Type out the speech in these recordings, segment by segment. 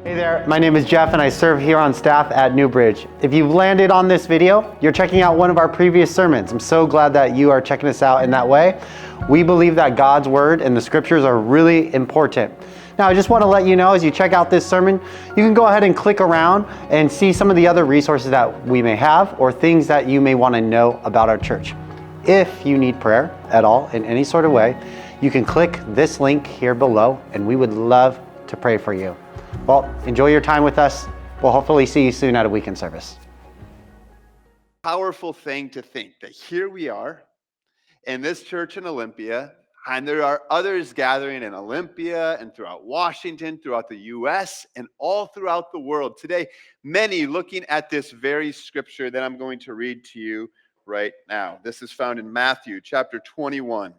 Hey there, my name is Jeff and I serve here on staff at Newbridge. If you've landed on this video, you're checking out one of our previous sermons. I'm so glad that you are checking us out in that way. We believe that God's word and the scriptures are really important. Now, I just want to let you know, as you check out this sermon, you can go ahead and click around and see some of the other resources that we may have or things that you may want to know about our church. If you need prayer at all in any sort of way, you can click this link here below and we would love to pray for you. Well, enjoy your time with us. We'll hopefully see you soon at a weekend service. Powerful thing to think that here we are in this church in Olympia, and there are others gathering in Olympia and throughout Washington, throughout the U.S., and all throughout the world. Today, many looking at this very scripture that I'm going to read to you right now. This is found in Matthew chapter 21.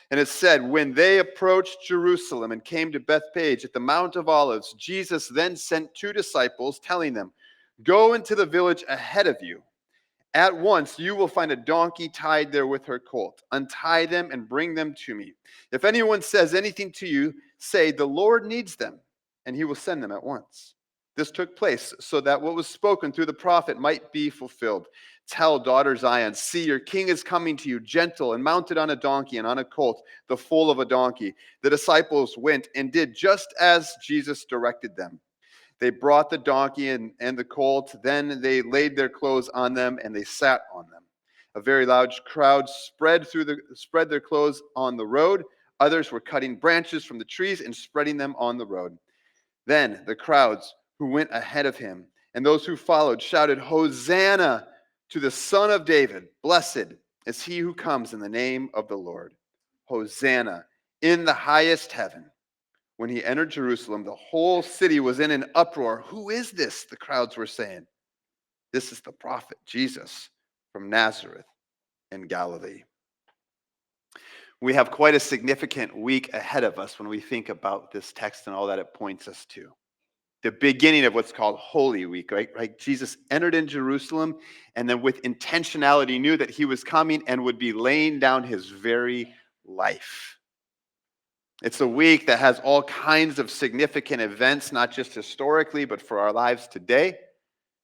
And it said, when they approached Jerusalem and came to Bethphage at the Mount of Olives, Jesus then sent 2 disciples, telling them, go into the village ahead of you. At once you will find a donkey tied there with her colt. Untie them and bring them to me. If anyone says anything to you, say, the Lord needs them, and he will send them at once. This took place so that what was spoken through the prophet might be fulfilled. Tell daughter Zion, see, your king is coming to you, gentle and mounted on a donkey and on a colt, the foal of a donkey. The disciples went and did just as Jesus directed them. They brought the donkey and the colt. Then they laid their clothes on them and they sat on them. A very large crowd spread their clothes on the road. Others were cutting branches from the trees and spreading them on the road. Then the crowds who went ahead of him and those who followed shouted, Hosanna to the Son of David. Blessed is he who comes in the name of the Lord. Hosanna in the highest heaven. When he entered Jerusalem, the whole city was in an uproar. Who is this? The crowds were saying. This is the prophet Jesus from Nazareth in Galilee. We have quite a significant week ahead of us when we think about this text and all that it points us to. The beginning of what's called Holy Week, right? Jesus entered in Jerusalem and then with intentionality knew that he was coming and would be laying down his very life. It's a week that has all kinds of significant events, not just historically, but for our lives today.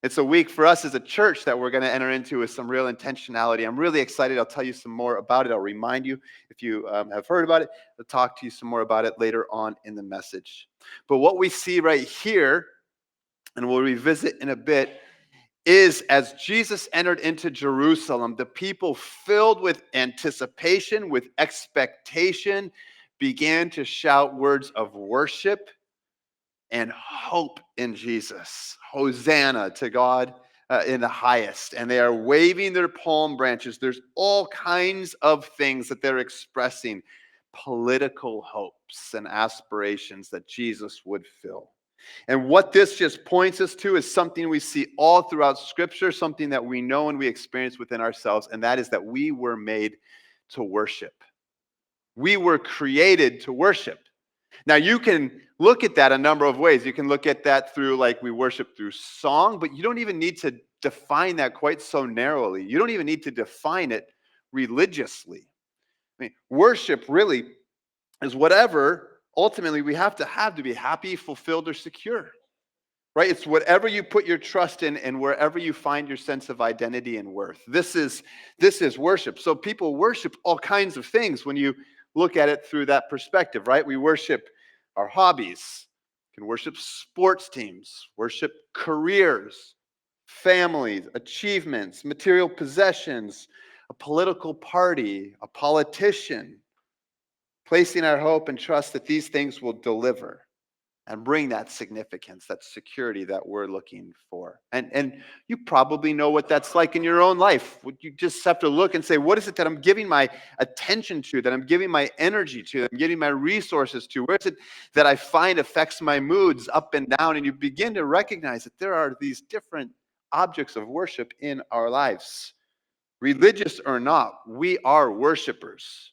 It's a week for us as a church that we're going to enter into with some real intentionality. I'm really excited. I'll tell you some more about it. I'll remind you if you have heard about it. I'll talk to you some more about it later on in the message. But what we see right here, and we'll revisit in a bit, is as Jesus entered into Jerusalem, the people filled with anticipation, with expectation, began to shout words of worship and hope in Jesus. Hosanna to God in the highest. And they are waving their palm branches. There's all kinds of things that they're expressing, political hopes and aspirations that Jesus would fill. And what this just points us to is something we see all throughout Scripture, something that we know and we experience within ourselves, and that is that we were made to worship. We were created to worship. Now, you can look at that a number of ways. You can look at that through, like, we worship through song, but you don't even need to define that quite so narrowly. You don't even need to define it religiously. I mean, worship really is whatever ultimately we have to be happy, fulfilled, or secure. Right? It's whatever you put your trust in and wherever you find your sense of identity and worth. This is worship. So people worship all kinds of things when you look at it through that perspective, right? We worship our hobbies, can worship sports teams, worship careers, families, achievements, material possessions, a political party, a politician, placing our hope and trust that these things will deliver and bring that significance, that security that we're looking for. And you probably know what that's like in your own life. You just have to look and say, what is it that I'm giving my attention to, that I'm giving my energy to, that I'm giving my resources to? Where is it that I find affects my moods up and down? And you begin to recognize that there are these different objects of worship in our lives. Religious or not, we are worshipers.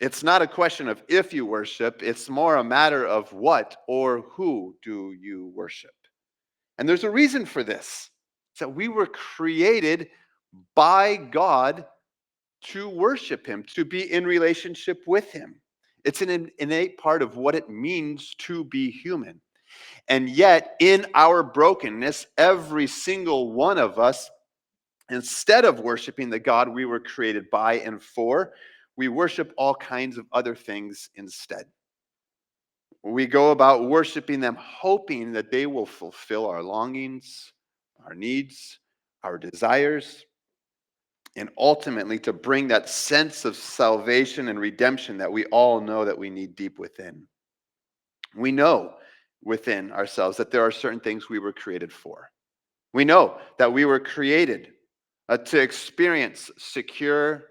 It's not a question of if you worship, it's more a matter of what or who do you worship. And there's a reason for this. It's that we were created by God to worship him, to be in relationship with him. It's an innate part of what it means to be human. And yet, in our brokenness, every single one of us, instead of worshiping the God we were created by and for, we worship all kinds of other things instead. We go about worshiping them, hoping that they will fulfill our longings, our needs, our desires, and ultimately to bring that sense of salvation and redemption that we all know that we need deep within. We know within ourselves that there are certain things we were created for. We know that we were created to experience secure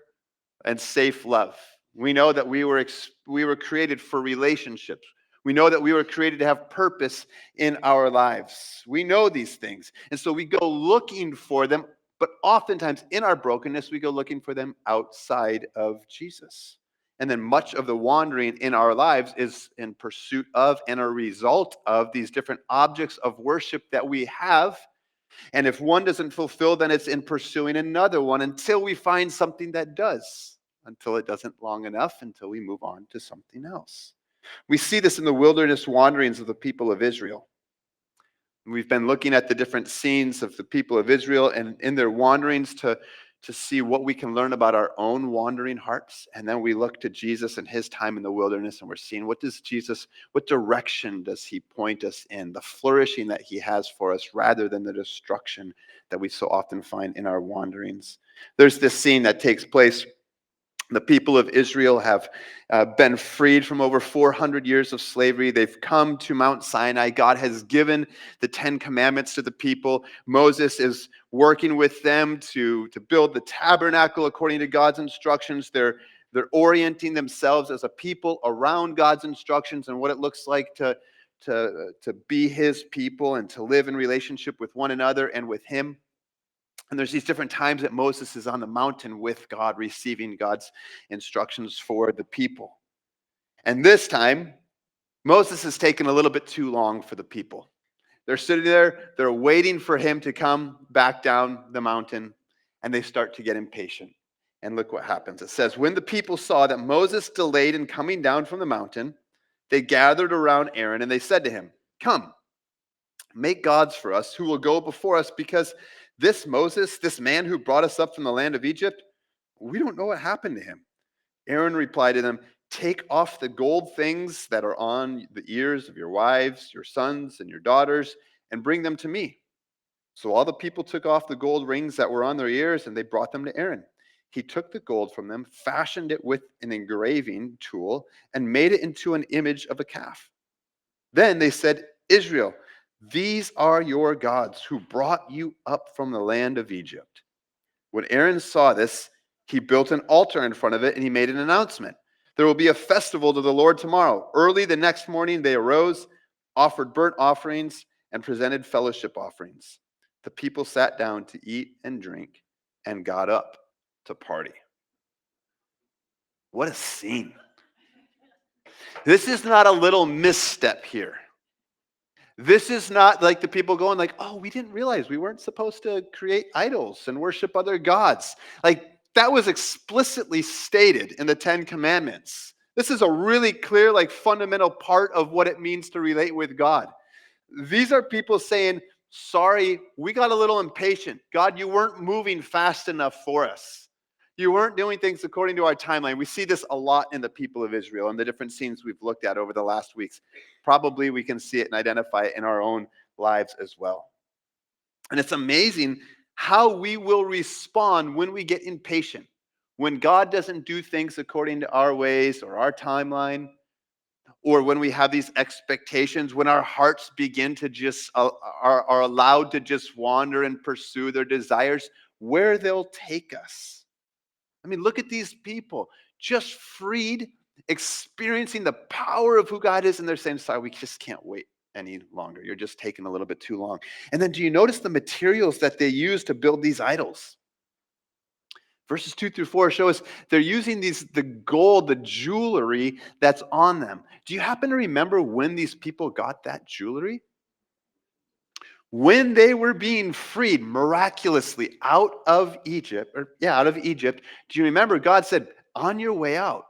and safe love. We know that we were created for relationships. We know that we were created to have purpose in our lives. We know these things. And so we go looking for them, but oftentimes in our brokenness, we go looking for them outside of Jesus. And then much of the wandering in our lives is in pursuit of and a result of these different objects of worship that we have. And if one doesn't fulfill, then it's in pursuing another one until we find something that does, until it doesn't long enough, until we move on to something else. We see this in the wilderness wanderings of the people of Israel. We've been looking at the different scenes of the people of Israel and in their wanderings to see what we can learn about our own wandering hearts. And then we look to Jesus and his time in the wilderness, and we're seeing what direction does he point us in, the flourishing that he has for us rather than the destruction that we so often find in our wanderings. There's this scene that takes place. The people of Israel have been freed from over 400 years of slavery. They've come to Mount Sinai. God has given the 10 Commandments to the people. Moses is working with them to build the tabernacle according to God's instructions. They're orienting themselves as a people around God's instructions and what it looks like to be his people and to live in relationship with one another and with him. And there's these different times that Moses is on the mountain with God, receiving God's instructions for the people. And this time, Moses has taken a little bit too long for the people. They're sitting there, they're waiting for him to come back down the mountain, and they start to get impatient. And look what happens. It says, when the people saw that Moses delayed in coming down from the mountain, they gathered around Aaron and they said to him, "Come, make gods for us who will go before us, because this Moses, this man who brought us up from the land of Egypt, we don't know what happened to him." Aaron replied to them, "Take off the gold things that are on the ears of your wives, your sons, and your daughters, and bring them to me." So all the people took off the gold rings that were on their ears, and they brought them to Aaron. He took the gold from them, fashioned it with an engraving tool, and made it into an image of a calf. Then they said, "Israel, these are your gods who brought you up from the land of Egypt." When Aaron saw this, he built an altar in front of it and he made an announcement. "There will be a festival to the Lord tomorrow." Early the next morning, they arose, offered burnt offerings, and presented fellowship offerings. The people sat down to eat and drink and got up to party. What a scene. This is not a little misstep here. This is not like the people going like, "Oh, we didn't realize we weren't supposed to create idols and worship other gods." Like that was explicitly stated in the 10 Commandments. This is a really clear, like fundamental part of what it means to relate with God. These are people saying, "Sorry, we got a little impatient. God, you weren't moving fast enough for us. You weren't doing things according to our timeline." We see this a lot in the people of Israel and the different scenes we've looked at over the last weeks. Probably we can see it and identify it in our own lives as well. And it's amazing how we will respond when we get impatient, when God doesn't do things according to our ways or our timeline, or when we have these expectations, when our hearts begin to just are allowed to just wander and pursue their desires, where they'll take us. I mean, look at these people, just freed, experiencing the power of who God is, and they're saying, "Sorry, we just can't wait any longer. You're just taking a little bit too long." And then do you notice the materials that they use to build these idols? Verses 2-4 show us they're using the gold, the jewelry that's on them. Do you happen to remember when these people got that jewelry? When they were being freed miraculously out of Egypt, do you remember God said, "On your way out,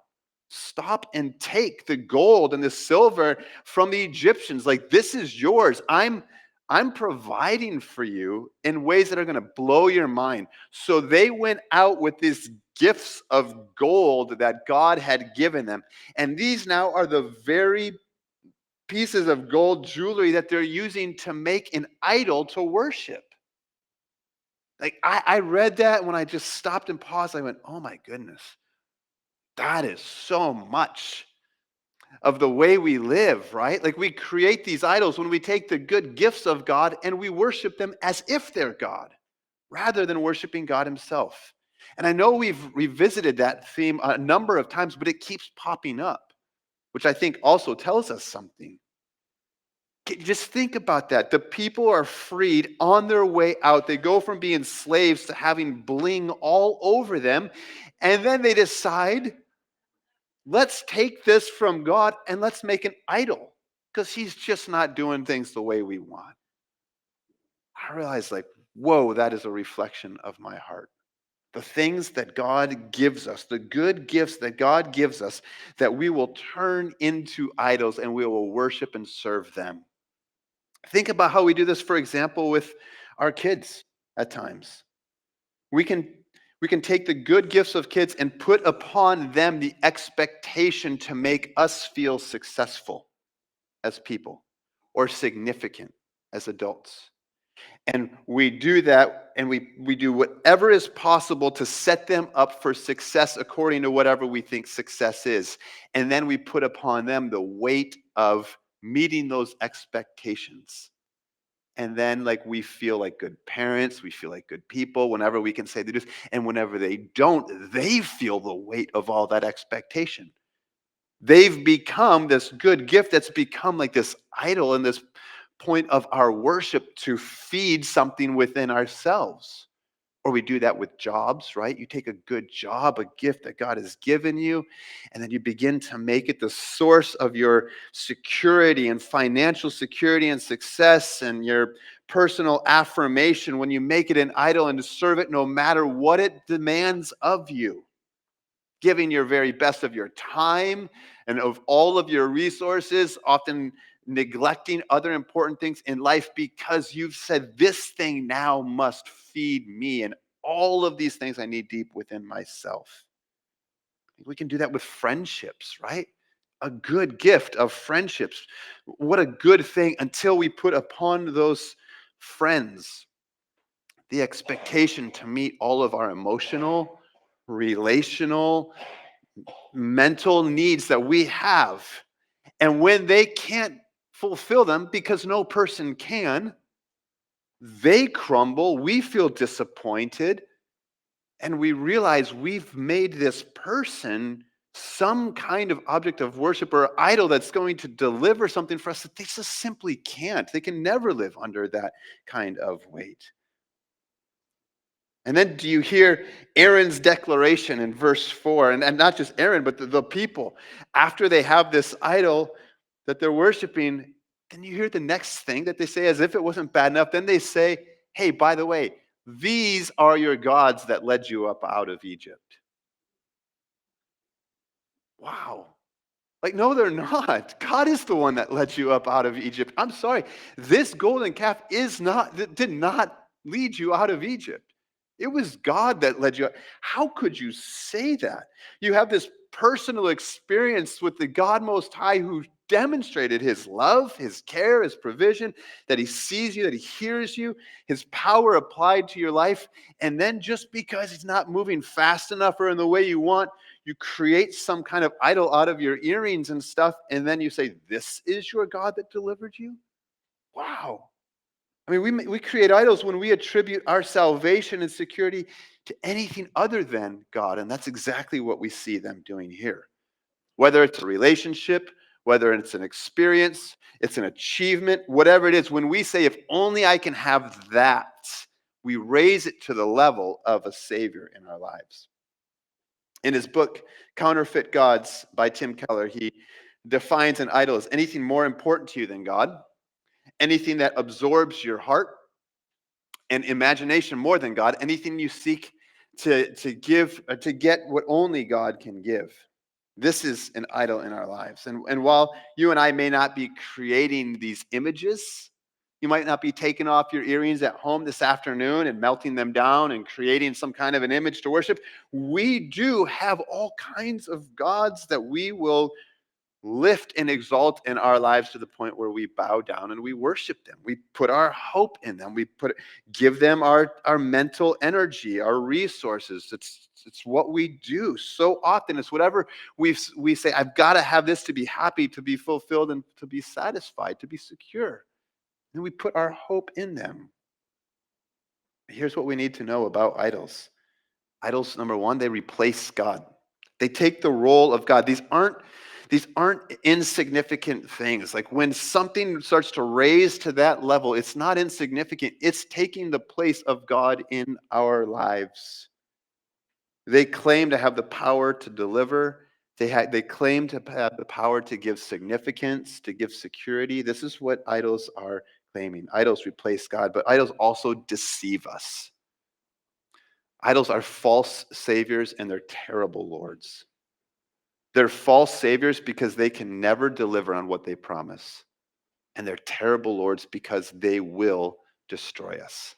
Stop and take the gold and the silver from the Egyptians. Like, this is yours. I'm providing for you in ways that are going to blow your mind. So they went out with these gifts of gold that God had given them. And these now are the very pieces of gold jewelry that they're using to make an idol to worship. Like, I read that when I just stopped and paused. I went, oh my goodness, that is so much of the way we live, right? Like, we create these idols when we take the good gifts of God and we worship them as if they're God, rather than worshiping God himself. And I know we've revisited that theme a number of times, but it keeps popping up, which I think also tells us something. Just think about that. The people are freed on their way out. They go from being slaves to having bling all over them. And then they decide, let's take this from God and let's make an idol, because he's just not doing things the way we want. I realized, like, whoa, that is a reflection of my heart. The things that God gives us, the good gifts that God gives us, that we will turn into idols and we will worship and serve them. Think about how we do this, for example, with our kids at times. We can take the good gifts of kids and put upon them the expectation to make us feel successful as people or significant as adults. And we do that, and we do whatever is possible to set them up for success according to whatever we think success is. And then we put upon them the weight of meeting those expectations. And then, like, we feel like good parents, we feel like good people whenever we can say they do. And whenever they don't, they feel the weight of all that expectation. They've become this good gift that's become like this idol and this point of our worship to feed something within ourselves. Or we do that with jobs, right? You take a good job, a gift that God has given you, and then you begin to make it the source of your security and financial security and success and your personal affirmation when you make it an idol and to serve it no matter what it demands of you. Giving your very best of your time and of all of your resources, often neglecting other important things in life because you've said, this thing now must feed me and all of these things I need deep within myself. We can do that with friendships, right? A good gift of friendships. What a good thing, until we put upon those friends the expectation to meet all of our emotional, relational, mental needs that we have. And when they can't fulfill them, because no person can, they crumble, we feel disappointed, and we realize we've made this person some kind of object of worship or idol that's going to deliver something for us that they just simply can't. They can never live under that kind of weight. And then do you hear Aaron's declaration in verse 4? And not just Aaron, but the people. After they have this idol that they're worshiping, then you hear the next thing that they say, as if it wasn't bad enough. Then they say, hey, by the way, these are your gods that led you up out of Egypt. Wow. Like, no, they're not. God is the one that led you up out of Egypt. I'm sorry. This golden calf did not lead you out of Egypt. It was God that led you out. How could you say that? You have this personal experience with the God Most High who demonstrated his love, his care, his provision, that he sees you, that he hears you, his power applied to your life. And then just because he's not moving fast enough or in the way you want, you create some kind of idol out of your earrings and stuff. And then you say, this is your God that delivered you? Wow. I mean, we create idols when we attribute our salvation and security to anything other than God. And that's exactly what we see them doing here. Whether it's a relationship, whether it's an experience, it's an achievement, whatever it is, when we say, if only I can have that, we raise it to the level of a savior in our lives. In his book, Counterfeit Gods by Tim Keller, he defines an idol as anything more important to you than God, anything that absorbs your heart and imagination more than God, anything you seek to give, to get what only God can give. This is an idol in our lives. And while you and I may not be creating these images, you might not be taking off your earrings at home this afternoon and melting them down and creating some kind of an image to worship. We do have all kinds of gods that we will lift and exalt in our lives to the point where we bow down and we worship them. We put our hope in them. Give them our mental energy, our resources. It's what we do so often. It's whatever we say, I've got to have this to be happy, to be fulfilled, and to be satisfied, to be secure. And we put our hope in them. Here's what we need to know about idols. Idols, number one, they replace God. They take the role of God. These aren't insignificant things. Like when something starts to raise to that level, it's not insignificant. It's taking the place of God in our lives. They claim to have the power to deliver. They claim to have the power to give significance, to give security. This is what idols are claiming. Idols replace God, but idols also deceive us. Idols are false saviors and they're terrible lords. They're false saviors because they can never deliver on what they promise. And they're terrible lords because they will destroy us.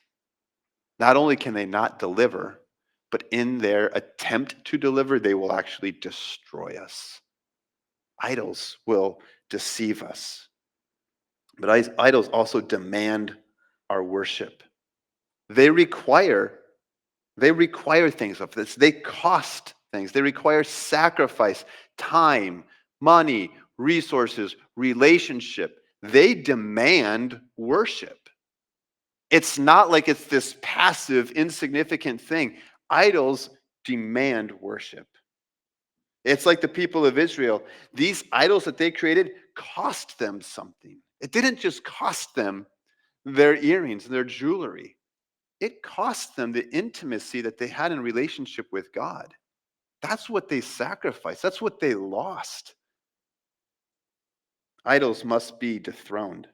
Not only can they not deliver, but in their attempt to deliver, they will actually destroy us. Idols will deceive us. But idols also demand our worship. They require things of this. They cost things. They require sacrifice, time, money, resources, relationship. They demand worship. It's not like it's this passive, insignificant thing. Idols demand worship. It's like the people of Israel. These idols that they created cost them something. It didn't just cost them their earrings and their jewelry. It cost them the intimacy that they had in relationship with God. That's what they sacrificed. That's what they lost. Idols must be dethroned.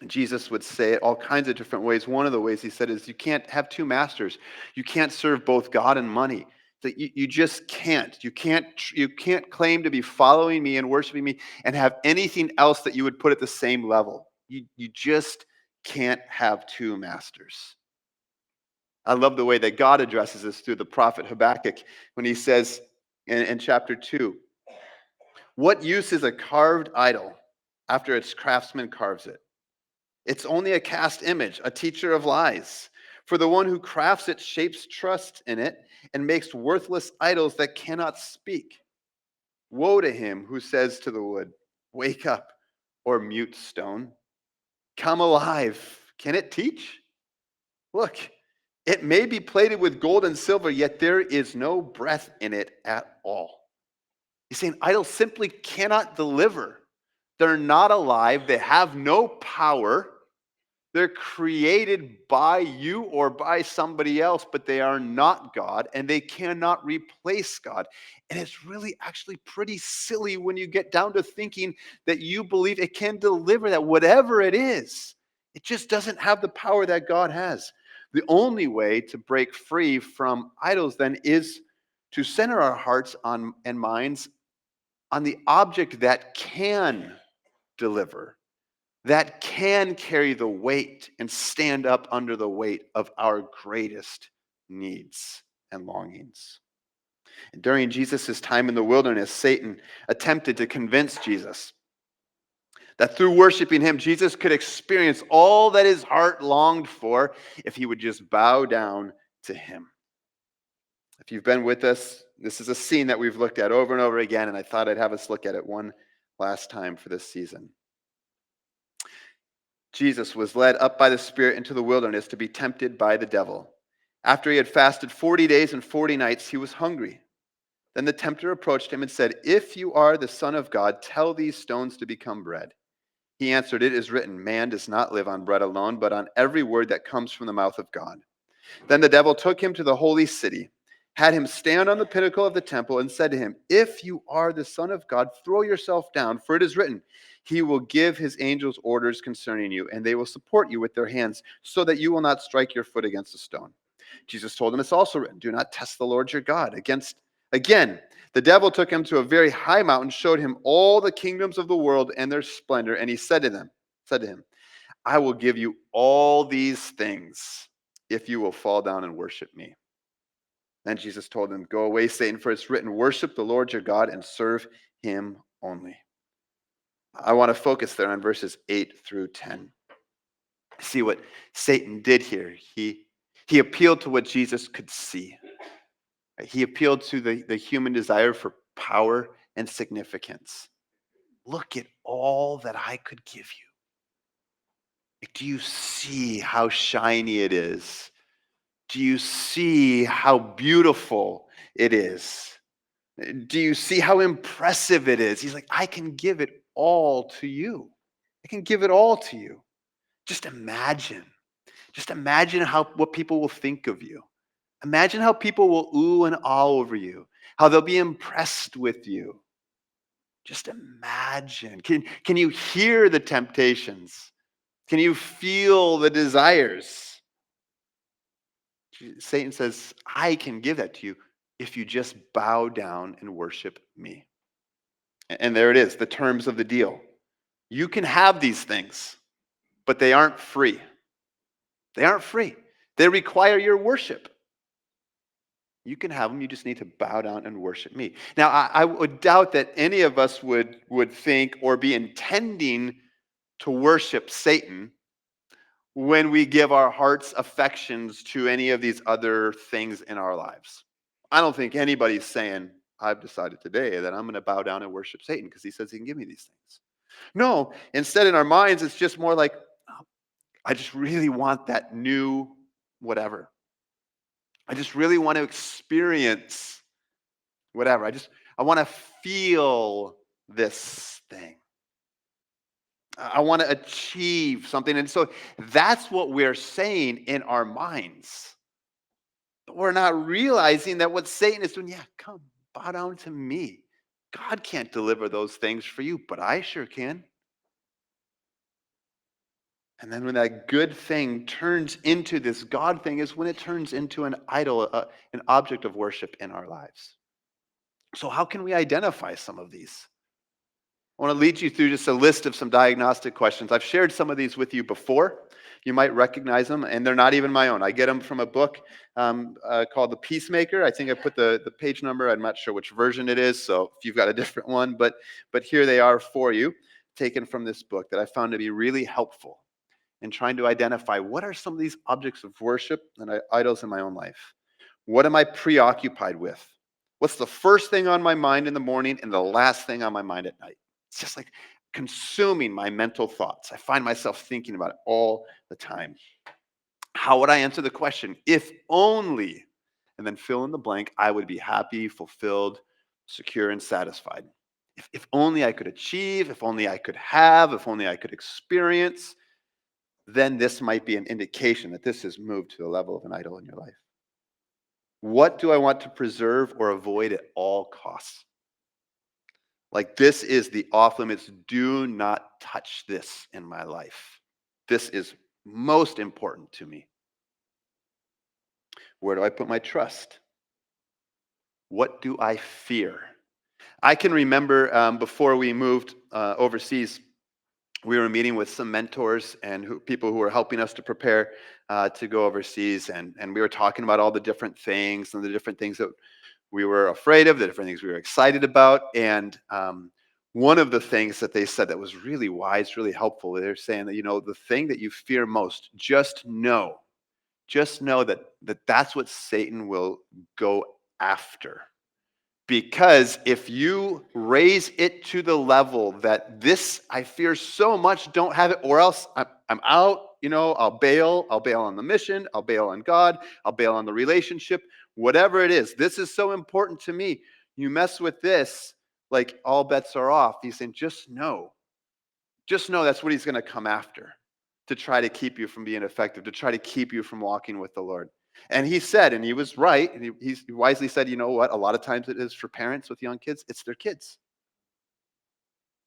Jesus would say it all kinds of different ways. One of the ways he said is you can't have two masters. You can't serve both God and money. That you just can't. You can't claim to be following me and worshiping me and have anything else that you would put at the same level. You just can't have two masters. I love the way that God addresses this through the prophet Habakkuk when he says in chapter 2, what use is a carved idol after its craftsman carves it? It's only a cast image, a teacher of lies. For the one who crafts it shapes trust in it and makes worthless idols that cannot speak. Woe to him who says to the wood, wake up, or mute stone, come alive. Can it teach? Look, it may be plated with gold and silver, yet there is no breath in it at all. He's saying idols simply cannot deliver. They're not alive. They have no power. They're created by you or by somebody else, but they are not God, and they cannot replace God. And it's really actually pretty silly when you get down to thinking that you believe it can deliver that, whatever it is. It just doesn't have the power that God has. The only way to break free from idols then is to center our hearts and minds on the object that can deliver, that can carry the weight and stand up under the weight of our greatest needs and longings. And during Jesus' time in the wilderness, Satan attempted to convince Jesus that through worshiping him, Jesus could experience all that his heart longed for if he would just bow down to him. If you've been with us, this is a scene that we've looked at over and over again, and I thought I'd have us look at it one last time for this season. Jesus was led up by the Spirit into the wilderness to be tempted by the devil. After he had fasted 40 days and 40 nights, he was hungry. Then the tempter approached him and said, if you are the Son of God, tell these stones to become bread. He answered, it is written, man does not live on bread alone, but on every word that comes from the mouth of God. Then the devil took him to the holy city, had him stand on the pinnacle of the temple, and said to him, if you are the Son of God, throw yourself down, for it is written, he will give his angels orders concerning you, and they will support you with their hands, so that you will not strike your foot against a stone. Jesus told him, it's also written, do not test the Lord your God. Again, the devil took him to a very high mountain, showed him all the kingdoms of the world and their splendor, and he said to him, I will give you all these things if you will fall down and worship me. Then Jesus told him, go away, Satan, for it's written, worship the Lord your God and serve him only. I want to focus there on verses 8 through 10. See what Satan did here. He appealed to what Jesus could see. He appealed to the human desire for power and significance. Look at all that I could give you. Like, do you see how shiny it is? Do you see how beautiful it is? Do you see how impressive it is? He's like, I can give it all to you. I can give it all to you. Just imagine. Just imagine what people will think of you. Imagine how people will ooh and ah over you, how they'll be impressed with you. Just imagine. Can you hear the temptations? Can you feel the desires? Satan says, I can give that to you if you just bow down and worship me. And there it is, the terms of the deal. You can have these things, but they aren't free. They aren't free. They require your worship. You can have them, you just need to bow down and worship me. Now, I would doubt that any of us would think or be intending to worship Satan when we give our heart's affections to any of these other things in our lives. I don't think anybody's saying, I've decided today that I'm going to bow down and worship Satan because he says he can give me these things. No, instead in our minds, it's just more like, oh, I just really want that new whatever. I just really want to experience whatever. I want to feel this thing. I want to achieve something. And so that's what we're saying in our minds. But we're not realizing that what Satan is doing, yeah, come, bow down to me. God can't deliver those things for you, but I sure can. And then when that good thing turns into this God thing is when it turns into an idol, an object of worship in our lives. So how can we identify some of these? I want to lead you through just a list of some diagnostic questions. I've shared some of these with you before. You might recognize them, and they're not even my own. I get them from a book called The Peacemaker. I think I put the page number. I'm not sure which version it is, so if you've got a different one, but here they are for you, taken from this book that I found to be really helpful in trying to identify what are some of these objects of worship and idols in my own life. What am I preoccupied with? What's the first thing on my mind in the morning and the last thing on my mind at night? It's just like consuming my mental thoughts. I find myself thinking about it all the time. How would I answer the question? If only, and then fill in the blank, I would be happy, fulfilled, secure, and satisfied. If only I could achieve, if only I could have, if only I could experience, then this might be an indication that this has moved to the level of an idol in your life. What do I want to preserve or avoid at all costs? Like, this is the off limits. Do not touch this in my life. This is most important to me. Where do I put my trust? What do I fear? I can remember before we moved overseas, we were meeting with some mentors and people who were helping us to prepare to go overseas. And we were talking about all the different things and the different things that we were afraid of, the different things we were excited about. And one of the things that they said that was really wise, really helpful, they're saying that, the thing that you fear most, just know that that's what Satan will go after. Because if you raise it to the level that this, I fear so much, don't have it, or else I'm out, I'll bail on the mission, I'll bail on God, I'll bail on the relationship, whatever it is. This is so important to me. You mess with this, like all bets are off. He's saying, just know that's what he's going to come after, to try to keep you from being effective, to try to keep you from walking with the Lord. And he said, and he was right, and he wisely said, you know what? A lot of times it is for parents with young kids, it's their kids.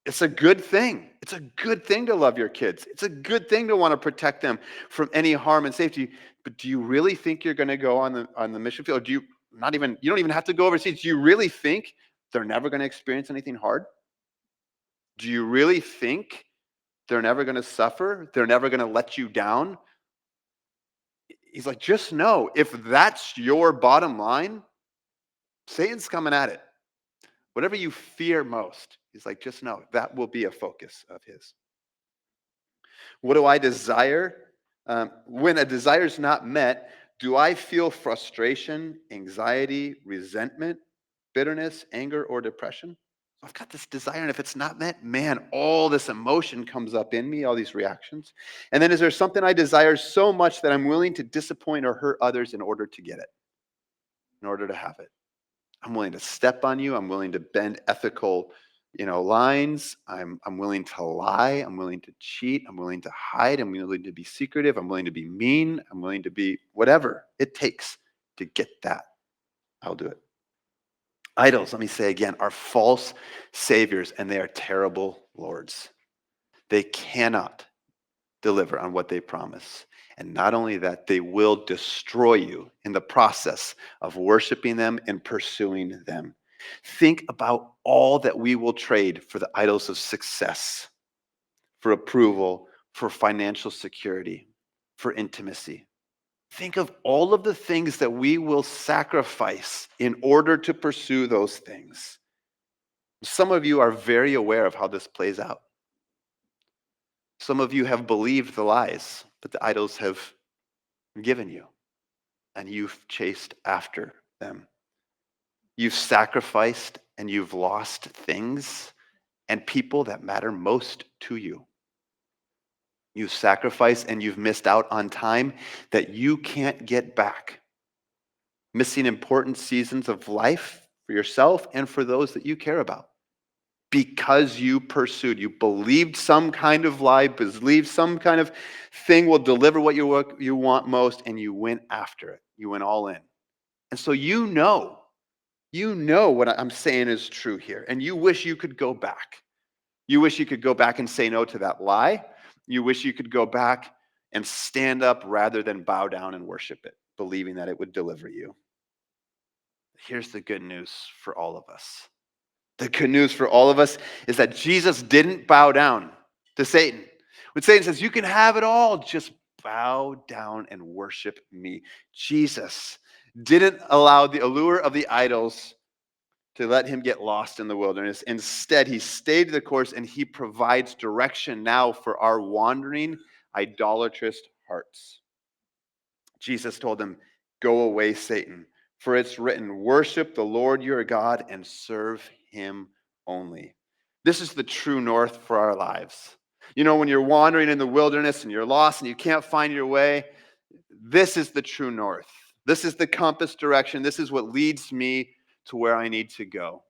It's a good thing. It's a good thing to love your kids. It's a good thing to want to protect them from any harm and safety. But do you really think you're going to go on the mission field? you don't even have to go overseas. Do you really think they're never going to experience anything hard? Do you really think they're never going to suffer? They're never going to let you down? He's like, just know, if that's your bottom line, Satan's coming at it. Whatever you fear most, he's like, just know that will be a focus of his. What do I desire? When a desire is not met, do I feel frustration, anxiety, resentment, bitterness, anger, or depression? I've got this desire, and if it's not met, man, all this emotion comes up in me, all these reactions. And then is there something I desire so much that I'm willing to disappoint or hurt others in order to get it, in order to have it? I'm willing to step on you. I'm willing to bend ethical, lines. I'm willing to lie. I'm willing to cheat. I'm willing to hide. I'm willing to be secretive. I'm willing to be mean. I'm willing to be whatever it takes to get that. I'll do it. Idols, let me say again, are false saviors, and they are terrible lords. They cannot deliver on what they promise. And not only that, they will destroy you in the process of worshiping them and pursuing them. Think about all that we will trade for the idols of success, for approval, for financial security, for intimacy. Think of all of the things that we will sacrifice in order to pursue those things. Some of you are very aware of how this plays out. Some of you have believed the lies that the idols have given you, and you've chased after them. You've sacrificed and you've lost things and people that matter most to you. You've sacrificed and you've missed out on time that you can't get back. Missing important seasons of life for yourself and for those that you care about. Because you pursued, you believed some kind of lie, believed some kind of thing will deliver what you want most, and you went after it. You went all in. And so you know what I'm saying is true here, and you wish you could go back. You wish you could go back and say no to that lie. You wish you could go back and stand up rather than bow down and worship it, believing that it would deliver you. Here's the good news for all of us. The good news for all of us is that Jesus didn't bow down to Satan. When Satan says, you can have it all, just bow down and worship me. Jesus didn't allow the allure of the idols to let him get lost in the wilderness. Instead, he stayed the course, and he provides direction now for our wandering, idolatrous hearts. Jesus told them, go away, Satan, for it's written, worship the Lord your God and serve him only. This is the true north for our lives. When you're wandering in the wilderness and you're lost and you can't find your way, this is the true north. This is the compass direction. This is what leads me to where I need to go.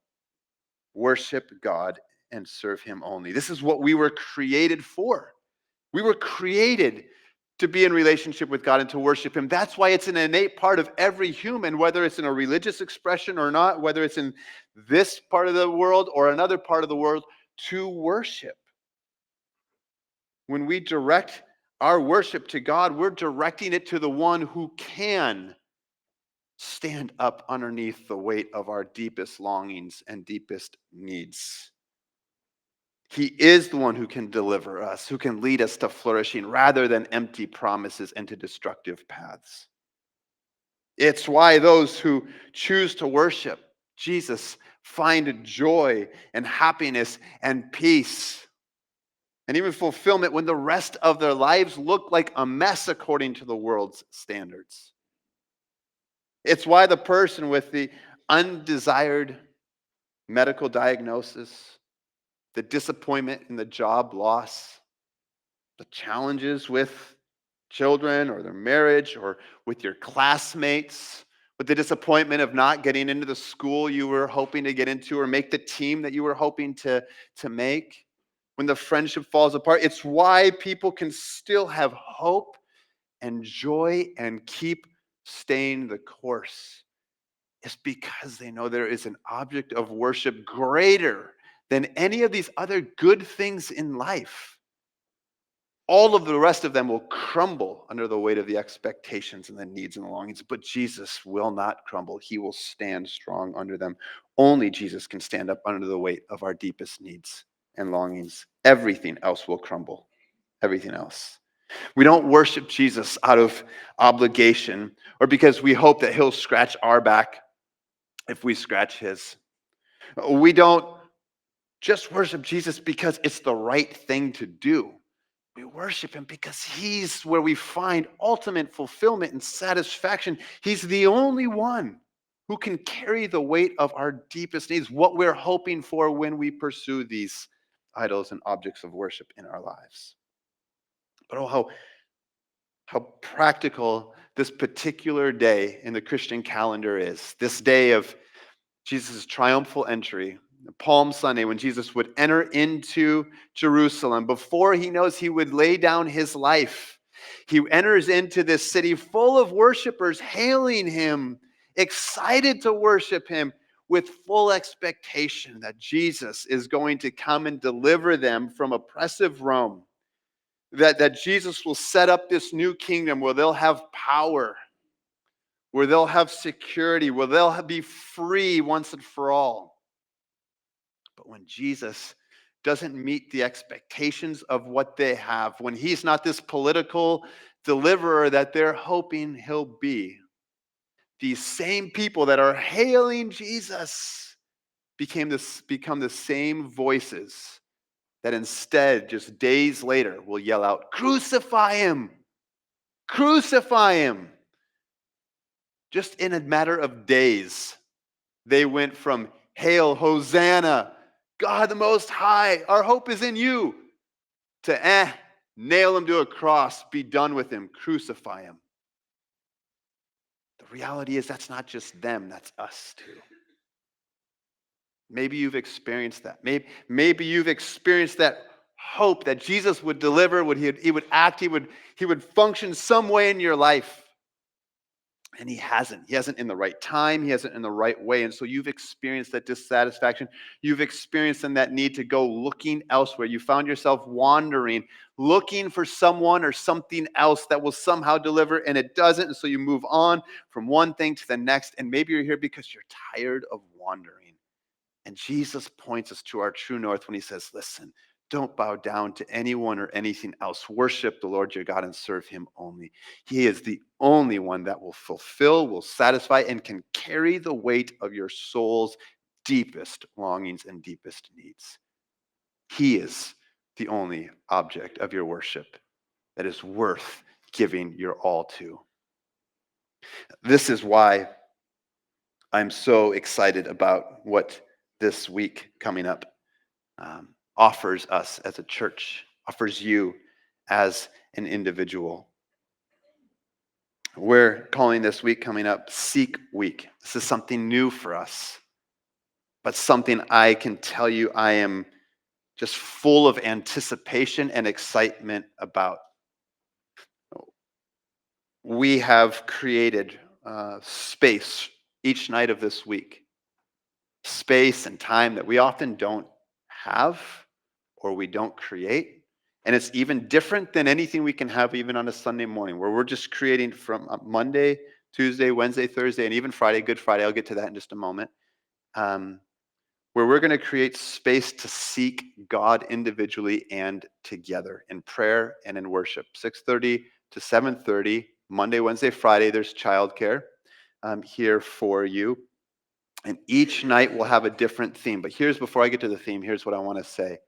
Worship God and serve him only. This is what we were created for. We were created to be in relationship with God and to worship him. That's why it's an innate part of every human, whether it's in a religious expression or not, whether it's in this part of the world or another part of the world, to worship. When we direct our worship to God, we're directing it to the one who can stand up underneath the weight of our deepest longings and deepest needs. He is the one who can deliver us, who can lead us to flourishing rather than empty promises and to destructive paths. It's why those who choose to worship Jesus find joy and happiness and peace and even fulfillment when the rest of their lives look like a mess according to the world's standards. It's why the person with the undesired medical diagnosis, the disappointment in the job loss, the challenges with children or their marriage or with your classmates, with the disappointment of not getting into the school you were hoping to get into or make the team that you were hoping to make, when the friendship falls apart. It's why people can still have hope and joy and keep staying the course. It's because they know there is an object of worship greater than any of these other good things in life. All of the rest of them will crumble under the weight of the expectations and the needs and the longings. But Jesus will not crumble. He will stand strong under them. Only Jesus can stand up under the weight of our deepest needs and longings. Everything else will crumble. Everything else. We don't worship Jesus out of obligation or because we hope that he'll scratch our back if we scratch his. We don't just worship Jesus because it's the right thing to do. We worship him because he's where we find ultimate fulfillment and satisfaction. He's the only one who can carry the weight of our deepest needs, what we're hoping for when we pursue these idols and objects of worship in our lives. But oh, how practical this particular day in the Christian calendar is. This day of Jesus' triumphal entry, Palm Sunday, when Jesus would enter into Jerusalem. Before he knows he would lay down his life, he enters into this city full of worshipers hailing him, excited to worship him, with full expectation that Jesus is going to come and deliver them from oppressive Rome. That Jesus will set up this new kingdom where they'll have power, where they'll have security, where they'll be free once and for all. But when Jesus doesn't meet the expectations of what they have, when he's not this political deliverer that they're hoping he'll be, these same people that are hailing Jesus become the same voices that instead, just days later, will yell out, "Crucify him! Crucify him!" Just in a matter of days, they went from "Hail, Hosanna, God the Most High, our hope is in you," to nail him to a cross, be done with him, crucify him. The reality is that's not just them, that's us too. Maybe you've experienced that. Maybe you've experienced that hope that Jesus would deliver, he would act, he would function some way in your life. And he hasn't. He hasn't in the right time. He hasn't in the right way. And so you've experienced that dissatisfaction. You've experienced that need to go looking elsewhere. You found yourself wandering, looking for someone or something else that will somehow deliver, and it doesn't. And so you move on from one thing to the next. And maybe you're here because you're tired of wandering. And Jesus points us to our true north when he says, listen, don't bow down to anyone or anything else. Worship the Lord your God and serve him only. He is the only one that will fulfill, will satisfy, and can carry the weight of your soul's deepest longings and deepest needs. He is the only object of your worship that is worth giving your all to. This is why I'm so excited about what this week coming up offers us as a church, offers you as an individual. We're calling this week coming up Seek Week. This is something new for us, but something I can tell you I am just full of anticipation and excitement about. We have created space each night of this week, space and time that we often don't have or we don't create. And it's even different than anything we can have even on a Sunday morning, where we're just creating from Monday, Tuesday, Wednesday, Thursday, and even Friday, Good Friday. I'll get to that in just a moment. Where we're going to create space to seek God individually and together in prayer and in worship. 6:30 to 7:30, Monday, Wednesday, Friday, there's childcare here for you. And each night will have a different theme. But before I get to the theme, here's what I want to say.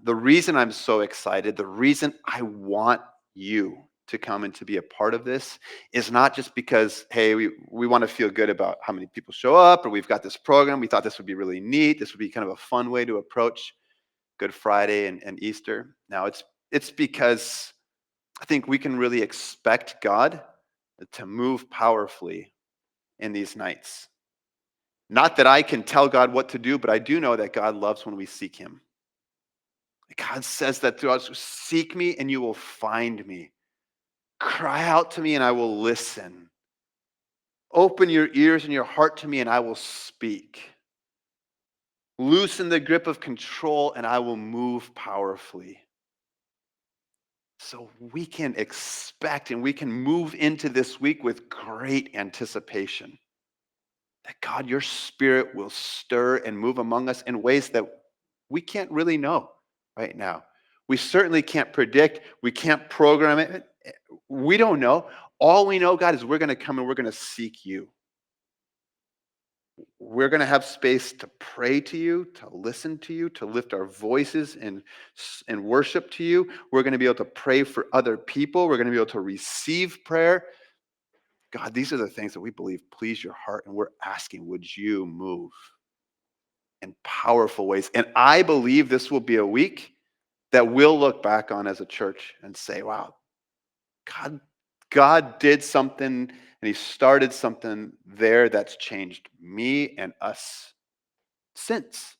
The reason I'm so excited, the reason I want you to come and to be a part of this is not just because, hey, we want to feel good about how many people show up, or we've got this program. We thought this would be really neat. This would be kind of a fun way to approach Good Friday and Easter. Now, it's because I think we can really expect God to move powerfully in these nights. Not that I can tell God what to do, but I do know that God loves when we seek him. God says that through us, seek me and you will find me. Cry out to me and I will listen. Open your ears and your heart to me and I will speak. Loosen the grip of control and I will move powerfully. so we can expect and we can move into this week with great anticipation that God, your spirit will stir and move among us in ways that we can't really know right now. We certainly can't predict. We can't program it. We don't know. All we know, God, is we're going to come and we're going to seek you. We're going to have space to pray to you, to listen to you, to lift our voices and worship to you. We're going to be able to pray for other people. We're going to be able to receive prayer. God, these are the things that we believe please your heart, and we're asking, would you move in powerful ways? And I believe this will be a week that we'll look back on as a church and say, wow, God did something and he started something there that's changed me and us since.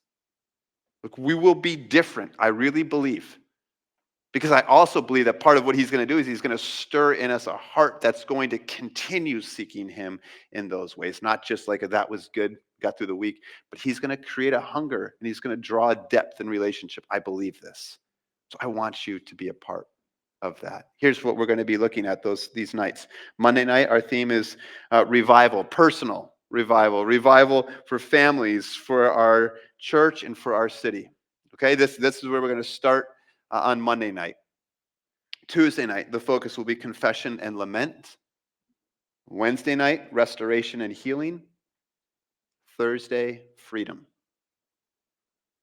Look, we will be different, I really believe. Because I also believe that part of what he's going to do is he's going to stir in us a heart that's going to continue seeking him in those ways. Not just like that was good, got through the week, but he's going to create a hunger and he's going to draw a depth in relationship. I believe this. So I want you to be a part of that. Here's what we're going to be looking at these nights. Monday night, our theme is revival, personal revival for families, for our church, and for our city. Okay, this is where we're going to start on Monday night. Tuesday night, the focus will be confession and lament. Wednesday night, restoration and healing. Thursday, freedom.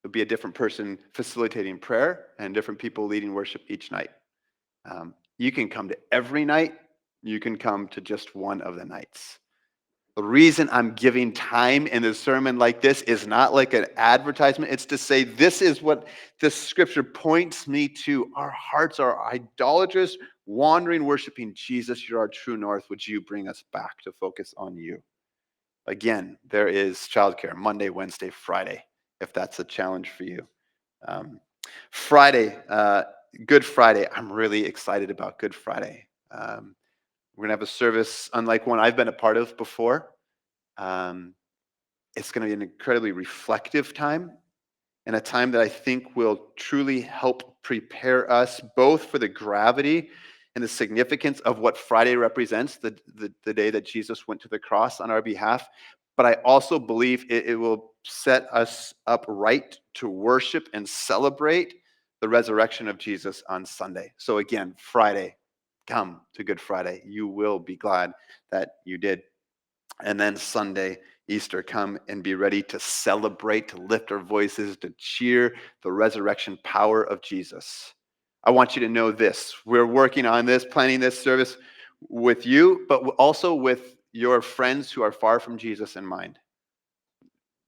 There'll be a different person facilitating prayer and different people leading worship each night. You can come to every night. You can come to just one of the nights. The reason I'm giving time in a sermon like this is not like an advertisement. It's to say this is what this scripture points me to. Our hearts are idolatrous, wandering, worshiping Jesus. You're our true north. Would you bring us back to focus on you? Again, there is childcare Monday, Wednesday, Friday, if that's a challenge for you. Friday, Good Friday. I'm really excited about Good Friday. We're going to have a service unlike one I've been a part of before. It's going to be an incredibly reflective time and a time that I think will truly help prepare us both for the gravity and the significance of what Friday represents, the day that Jesus went to the cross on our behalf. But I also believe it will set us up right to worship and celebrate the resurrection of Jesus on Sunday. So again, Friday, come to Good Friday. You will be glad that you did. And then Sunday, Easter, come and be ready to celebrate, to lift our voices, to cheer the resurrection power of Jesus. I want you to know this. We're working on this, planning this service with you, but also with your friends who are far from Jesus in mind.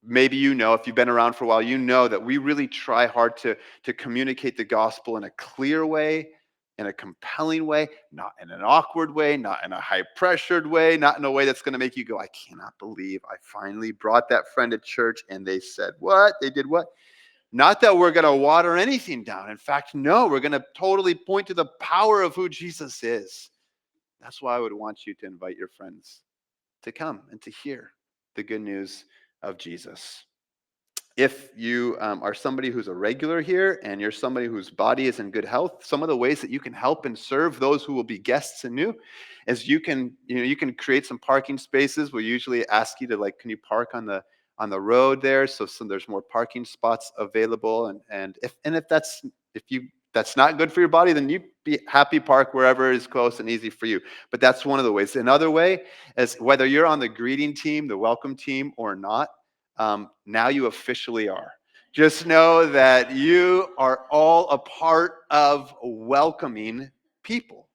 Maybe you know, if you've been around for a while, you know that we really try hard to communicate the gospel in a clear way, in a compelling way, not in an awkward way, not in a high-pressured way, not in a way that's going to make you go, I cannot believe I finally brought that friend to church and they said what? They did what? Not that we're going to water anything down. In fact, no, we're going to totally point to the power of who Jesus is. That's why I would want you to invite your friends to come and to hear the good news of Jesus. If you are somebody who's a regular here and you're somebody whose body is in good health, some of the ways that you can help and serve those who will be guests and new is you can create some parking spaces. We usually ask you to can you park on the road there so there's more parking spots available, and if that's not good for your body, then you be happy park wherever is close and easy for you. But that's one of the ways. Another way is whether you're on the greeting team, the welcome team, or not. Now you officially are. Just know that you are all a part of welcoming people.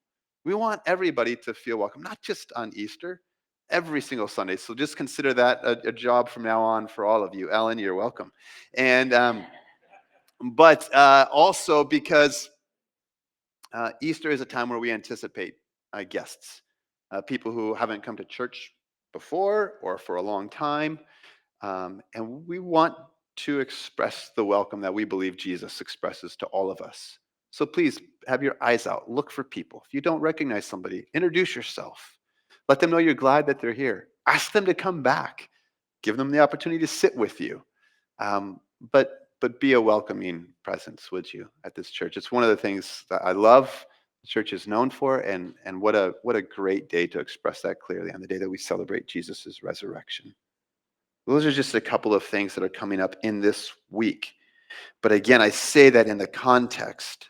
We want everybody to feel welcome, not just on Easter, every single Sunday. So just consider that a job from now on for all of you. Ellen, you're welcome. And but also because Easter is a time where we anticipate guests, people who haven't come to church before or for a long time. And we want to express the welcome that we believe Jesus expresses to all of us. So please have your eyes out. Look for people. If you don't recognize somebody, introduce yourself. Let them know you're glad that they're here. Ask them to come back. Give them the opportunity to sit with you. But be a welcoming presence, would you, at this church? It's one of the things that I love. church is known for, and what a great day to express that clearly on the day that we celebrate Jesus' resurrection. Those are just a couple of things that are coming up in this week. But again, I say that in the context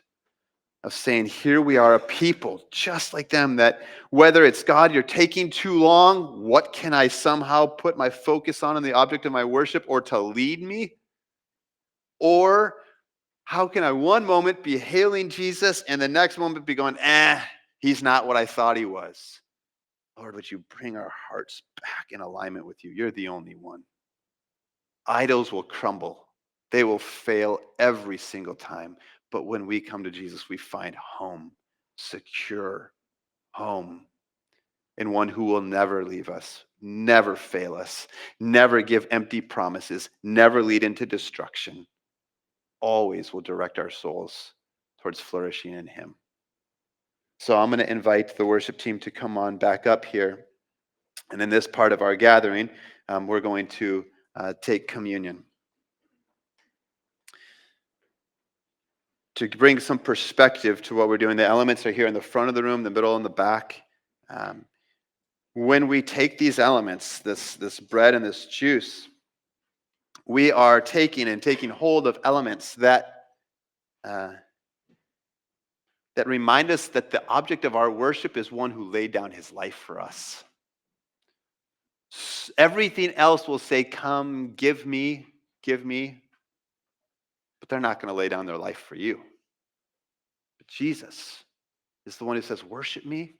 of saying, here we are, a people just like them, that whether it's God, you're taking too long, what can I somehow put my focus on in the object of my worship or to lead me? Or how can I one moment be hailing Jesus and the next moment be going, he's not what I thought he was. Lord, would you bring our hearts back in alignment with you? You're the only one. Idols will crumble. They will fail every single time. But when we come to Jesus, we find home, secure home, in one who will never leave us, never fail us, never give empty promises, never lead into destruction. Always will direct our souls towards flourishing in him. So I'm going to invite the worship team to come on back up here. And in this part of our gathering, we're going to take communion. To bring some perspective to what we're doing, the elements are here in the front of the room, the middle, and the back. When we take these elements, this bread and this juice, we are taking hold of elements that remind us that the object of our worship is one who laid down his life for us. Everything else will say, come, give me, but they're not going to lay down their life for you. But Jesus is the one who says, worship me,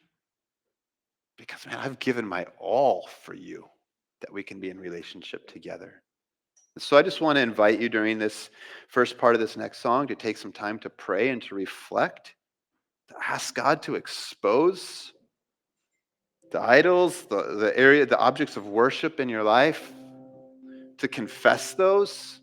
because, man, I've given my all for you, that we can be in relationship together. So I just want to invite you during this first part of this next song to take some time to pray and to reflect, to ask God to expose the idols, the objects of worship in your life, to confess those,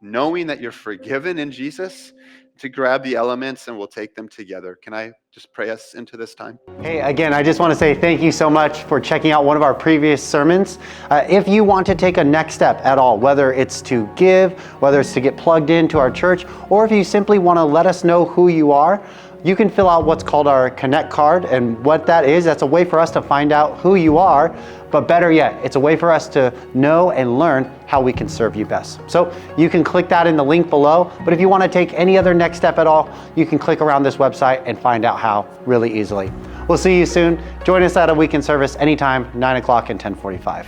knowing that you're forgiven in Jesus, to grab the elements and we'll take them together. Can I just pray us into this time? Hey, again, I just want to say thank you so much for checking out one of our previous sermons. If you want to take a next step at all, whether it's to give, whether it's to get plugged into our church, or if you simply want to let us know who you are, you can fill out what's called our Connect card. And what that is, that's a way for us to find out who you are. But better yet, it's a way for us to know and learn how we can serve you best. So you can click that in the link below. But if you want to take any other next step at all, you can click around this website and find out how really easily. We'll see you soon. Join us at a weekend service anytime, 9 o'clock and 10:45.